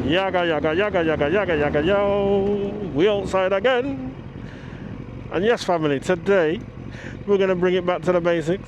Yaga, yaga, yaga, yaga, yaga, yaga, yo. We outside again. And yes, family, today we're going to bring it back to the basics.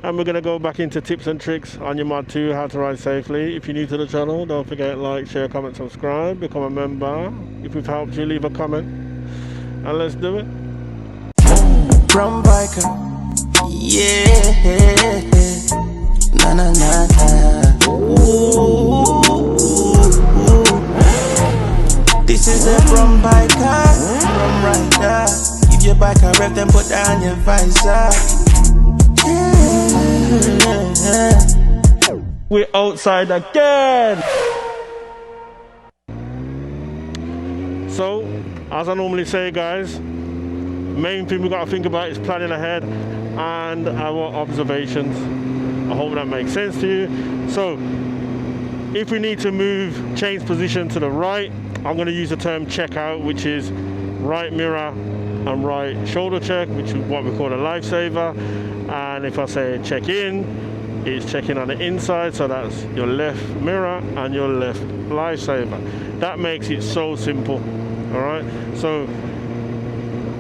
And we're going to go back into tips and tricks on your Mod 2, how to ride safely. If you're new to the channel, don't forget like, share, comment, subscribe, become a member. If we've helped you, leave a comment. And let's do it. From biker, yeah, na na na na. Ooh. This is the from biker, from rider. If your bike a rev, then put down your visor. Yeah. We're outside again. So, as I normally say, guys, main thing we got to think about is planning ahead and our observations. I hope that makes sense to you. So if we need to move, change position to the right, I'm going to use the term check out, which is right mirror and right shoulder check, which is what we call a lifesaver. And if I say check in, it's checking on the inside, so that's your left mirror and your left lifesaver. That makes it so simple. All right, so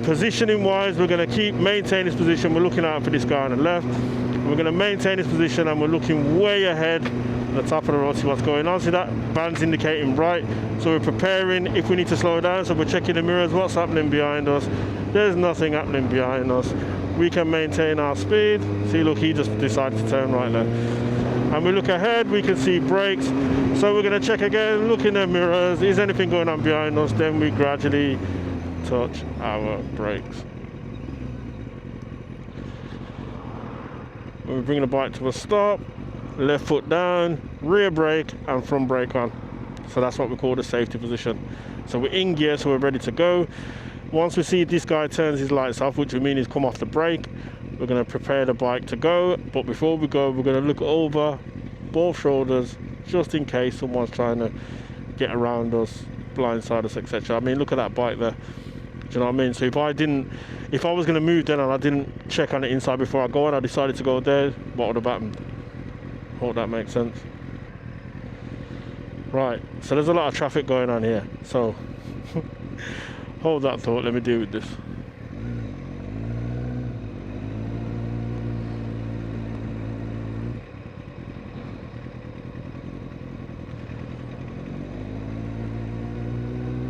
positioning wise, we're going to maintain this position. We're looking out for this guy on the left. We're going to maintain this position and we're looking way ahead on the top of the road, see what's going on. See that band's indicating right, so we're preparing if we need to slow down. So we're checking the mirrors, what's happening behind us. There's nothing happening behind us. We can maintain our speed. See, look, he just decided to turn right there. And we look ahead, we can see brakes. So we're going to check again, look in the mirrors, is anything going on behind us? Then we gradually touch our brakes. When we bring the bike to a stop, left foot down, rear brake and front brake on. So that's what we call the safety position. So we're in gear, so we're ready to go. Once we see this guy turns his lights off, which would mean he's come off the brake, we're going to prepare the bike to go. But before we go, we're going to look over both shoulders just in case someone's trying to get around us, blindside us, etc. I mean, look at that bike there. Do you know what I mean? So if I was going to move then and I didn't check on the inside before I go and I decided to go there, what would have happened? Hope that makes sense. Right, so there's a lot of traffic going on here. So hold that thought, let me deal with this.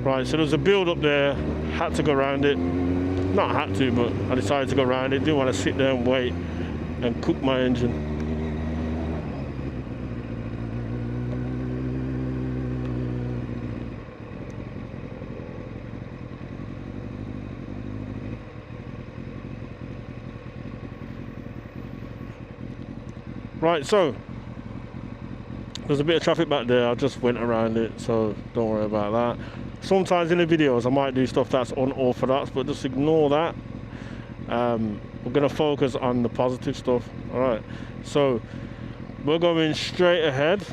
Right, so there's a build up there, had to go around it. Not had to, but I decided to go around it. Didn't want to sit there and wait and cook my engine. Right, so there's a bit of traffic back there. I just went around it, so don't worry about that. Sometimes in the videos I might do stuff that's unorthodox, but just ignore that. We're going to focus on the positive stuff. Alright, so we're going straight ahead.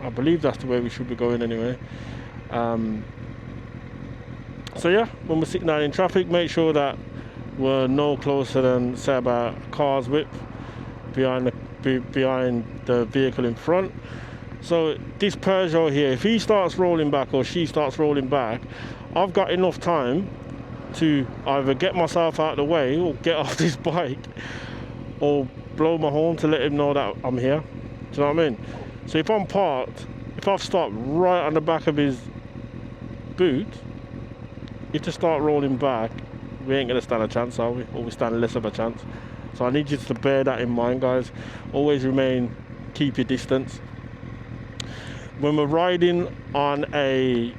I believe that's the way we should be going anyway. So yeah, when we're sitting down in traffic, make sure that we're no closer than, say, about a car's width behind the vehicle in front. So this Peugeot here, if he starts rolling back or she starts rolling back, I've got enough time to either get myself out of the way or get off this bike or blow my horn to let him know that I'm here. Do you know what I mean? So if I'm parked, if I've stopped right on the back of his boot, if they start rolling back, we ain't going to stand a chance, are we? Or we stand less of a chance. So I need you to bear that in mind, guys. Always keep your distance. When we're riding on a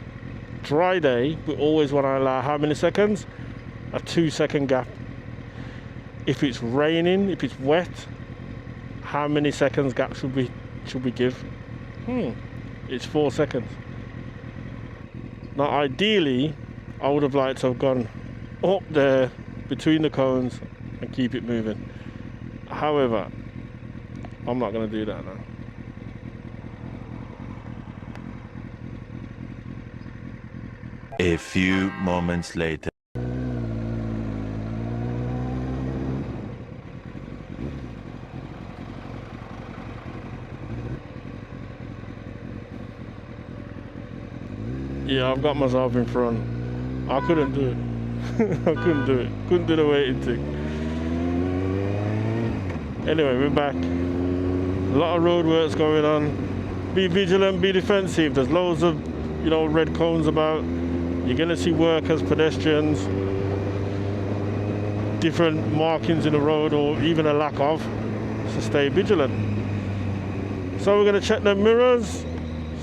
dry day, we always want to allow how many seconds? A 2-second gap. If it's raining, if it's wet, how many seconds gap should we give? It's 4 seconds. Now ideally, I would have liked to have gone up there between the cones and keep it moving. However, I'm not going to do that now. A few moments later. Yeah, I've got myself in front. I couldn't do it. I couldn't do it. Couldn't do the waiting thing. Anyway, we're back. A lot of road works going on. Be vigilant, be defensive. There's loads of, you know, red cones about. You're gonna see workers, pedestrians, different markings in the road, or even a lack of. So stay vigilant. So we're gonna check the mirrors,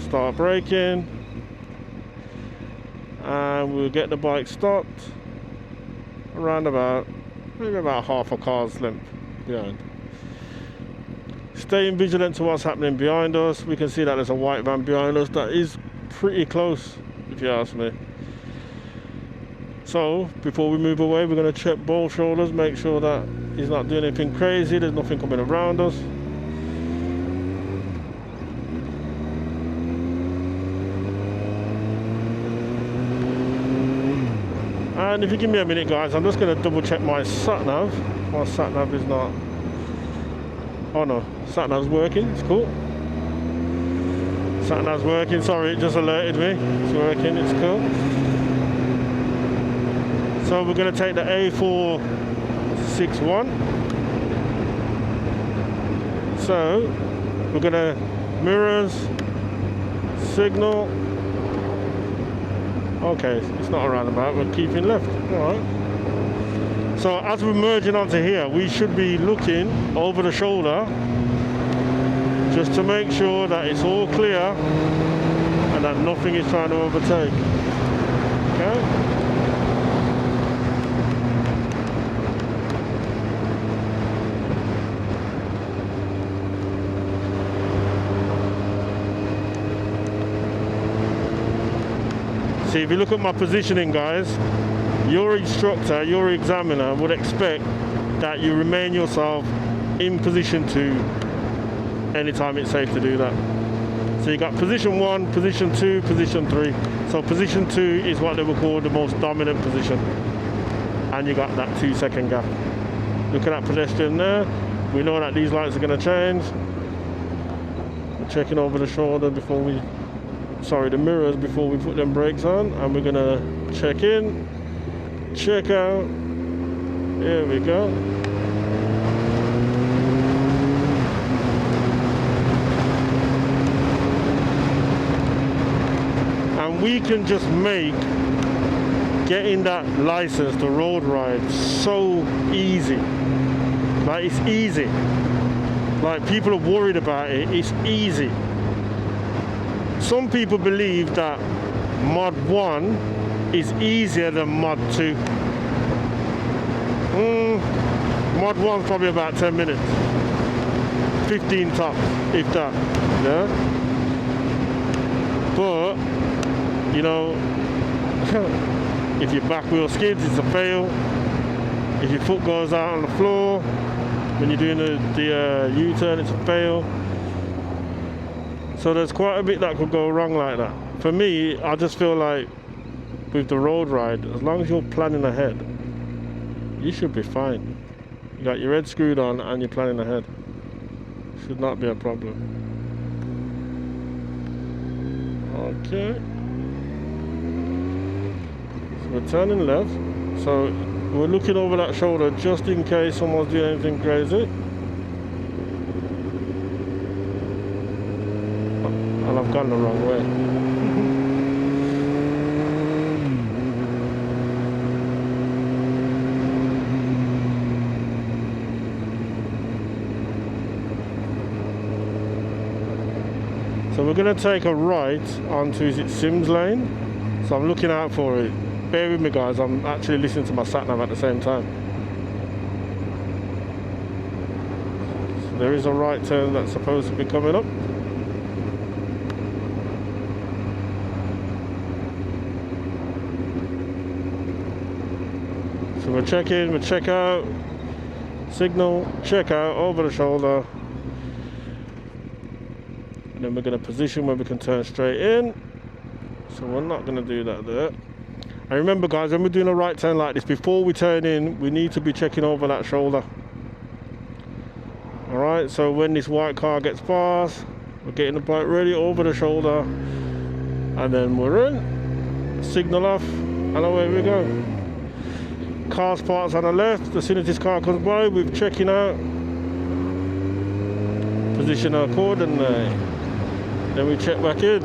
start braking, and we'll get the bike stopped around about maybe about half a car's length behind. Staying vigilant to what's happening behind us. We can see that there's a white van behind us that is pretty close, if you ask me. So before we move away, we're going to check both shoulders, make sure that he's not doing anything crazy, there's nothing coming around us. And if you give me a minute, guys, I'm just going to double check my sat-nav. My sat-nav is not... Oh no, sat-nav's working, it's cool. Sat-nav's working, sorry, it just alerted me. It's working, it's cool. So we're going to take the A461. So we're going to mirrors, signal. Okay, it's not a roundabout, we're keeping left. Alright. So as we're merging onto here, we should be looking over the shoulder just to make sure that it's all clear and that nothing is trying to overtake. Okay? See, if you look at my positioning, guys, your instructor, your examiner would expect that you remain yourself in position 2 anytime it's safe to do that. So you got position 1, position 2, position 3. So position 2 is what they would call the most dominant position. And you got that 2-second gap. Look at that pedestrian there. We know that these lights are going to change. We're checking over the shoulder before we... Sorry, the mirrors before we put them brakes on. And we're going to check in. Check out. Here we go. And we can just make getting that license to road ride so easy. Like, it's easy. Like, people are worried about it. It's easy. Some people believe that mod 1 is easier than mod 2. Mod 1's probably about 10 minutes. 15 tops, if that. Yeah? But, you know, if your back wheel skids, it's a fail. If your foot goes out on the floor, when you're doing the U-turn, it's a fail. So there's quite a bit that could go wrong like that. For me, I just feel like with the road ride, as long as you're planning ahead, you should be fine. You got your head screwed on and you're planning ahead. Should not be a problem. Okay. So we're turning left. So we're looking over that shoulder just in case someone's doing anything crazy. And I've gone the wrong way. So we're going to take a right onto, is it Sims Lane? So I'm looking out for it. Bear with me, guys, I'm actually listening to my sat-nav at the same time. So there is a right turn that's supposed to be coming up. So we're checking, we check out, signal, check out, over the shoulder. And then we're going to position where we can turn straight in. So we're not going to do that there. And remember, guys, when we're doing a right turn like this, before we turn in, we need to be checking over that shoulder. Alright, so when this white car gets past, we're getting the bike ready over the shoulder. And then we're in. signal off, and away we go. Car's parked on the left. As soon as this car comes by, we're checking out, position accordingly. Then we check back in.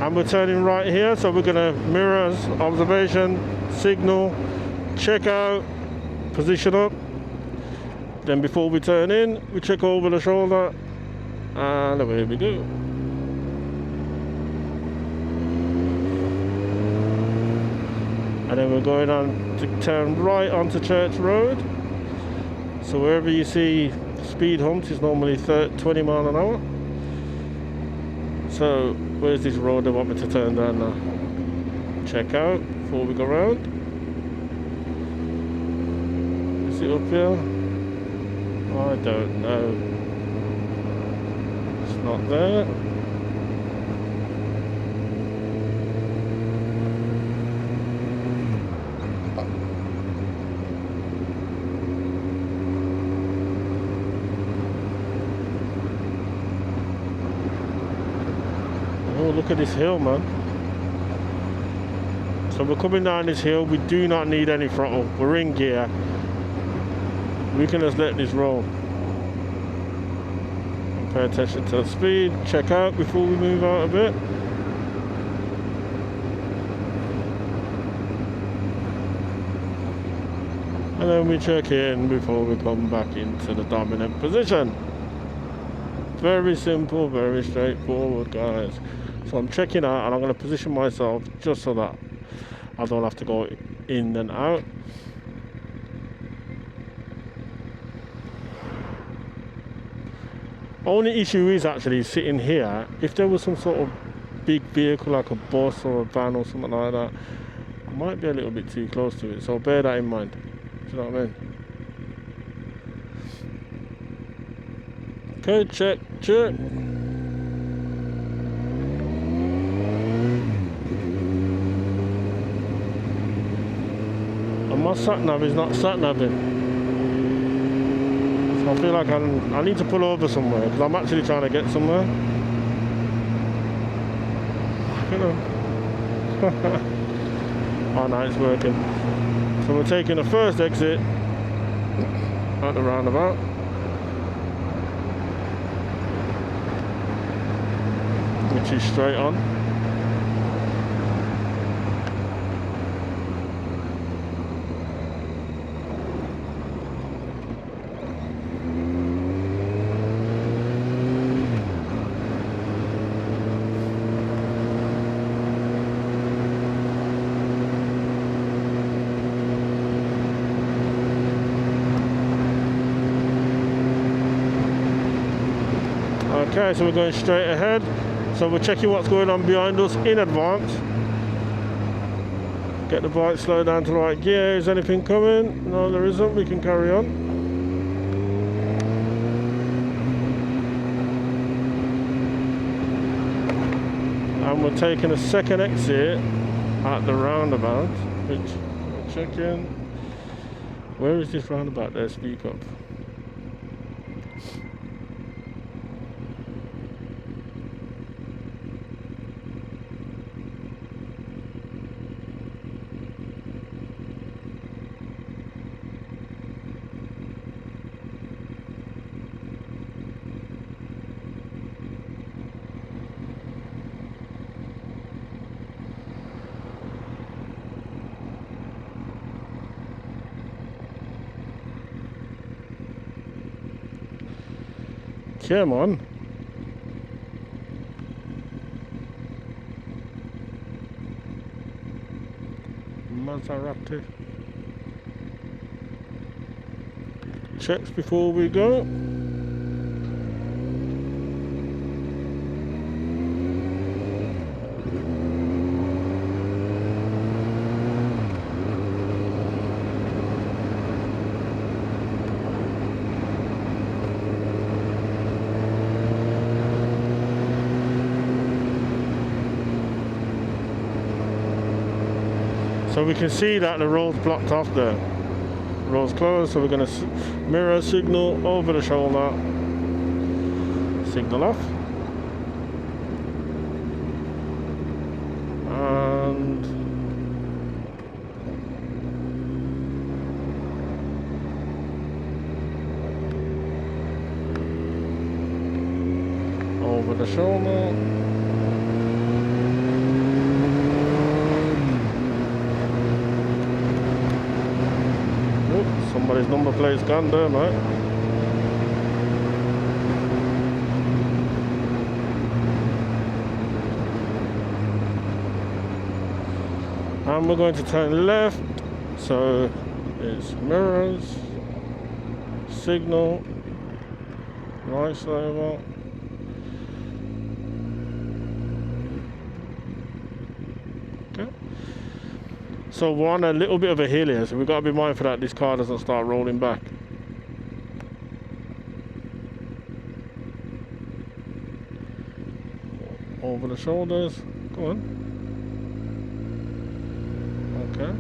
And we're turning right here, so we're gonna mirrors, observation, signal, check out, position up. Then before we turn in, we check over the shoulder, and away we go. And then we're going on to turn right onto Church Road. So wherever you see speed humps is normally 20 miles an hour. So where's this road they want me to turn down now? Check out before we go round. Is it up here? I don't know. It's not there. Oh, look at this hill, man. So we're coming down this hill. We do not need any throttle. We're in gear. We can just let this roll. Pay attention to the speed. Check out before we move out a bit. And then we check in before we come back into the dominant position. Very simple, very straightforward, guys. So I'm checking out, and I'm going to position myself just so that I don't have to go in and out. Only issue is actually sitting here. If there was some sort of big vehicle like a bus or a van or something like that, I might be a little bit too close to it. So bear that in mind. Do you know what I mean? Okay, check. And my sat-nav is not sat-naving. So I feel like I need to pull over somewhere, because I'm actually trying to get somewhere. You know. Oh no, it's working. So we're taking the first exit at the roundabout. Which is straight on. Okay, so we're going straight ahead. So we're checking what's going on behind us in advance. Get the bike slowed down to the right gear. Is anything coming? No, there isn't. We can carry on. And we're taking a second exit at the roundabout, which we're checking. Where is this roundabout there? Speak up. Come on. Maserati. Checks before we go. So we can see that the road's blocked off there. Road's closed, so we're going to mirror signal over the shoulder. Signal off. And over the shoulder. Oops, somebody's number plate's gone there, mate. And we're going to turn left, so it's mirrors, signal, right saver. Okay. So we're on a little bit of a hill here, so we've got to be mindful that this car doesn't start rolling back. Over the shoulders, go on. Okay.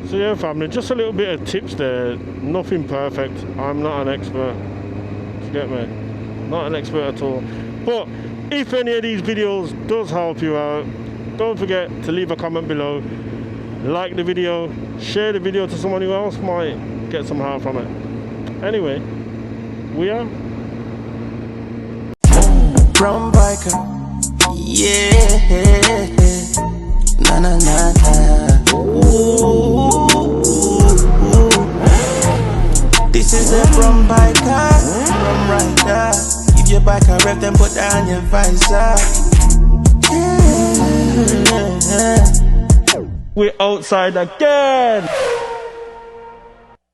So yeah, family, just a little bit of tips there. Nothing perfect. I'm not an expert. You get me? Not an expert at all. But if any of these videos does help you out, don't forget to leave a comment below. Like the video, share the video to someone who else might get some help from it. Anyway, we are Brown biker, yeah. Na na na na. Ooh. This is a brown biker, brown rider. Give your bike a rev, then put down your visor. Yeah. we're outside again.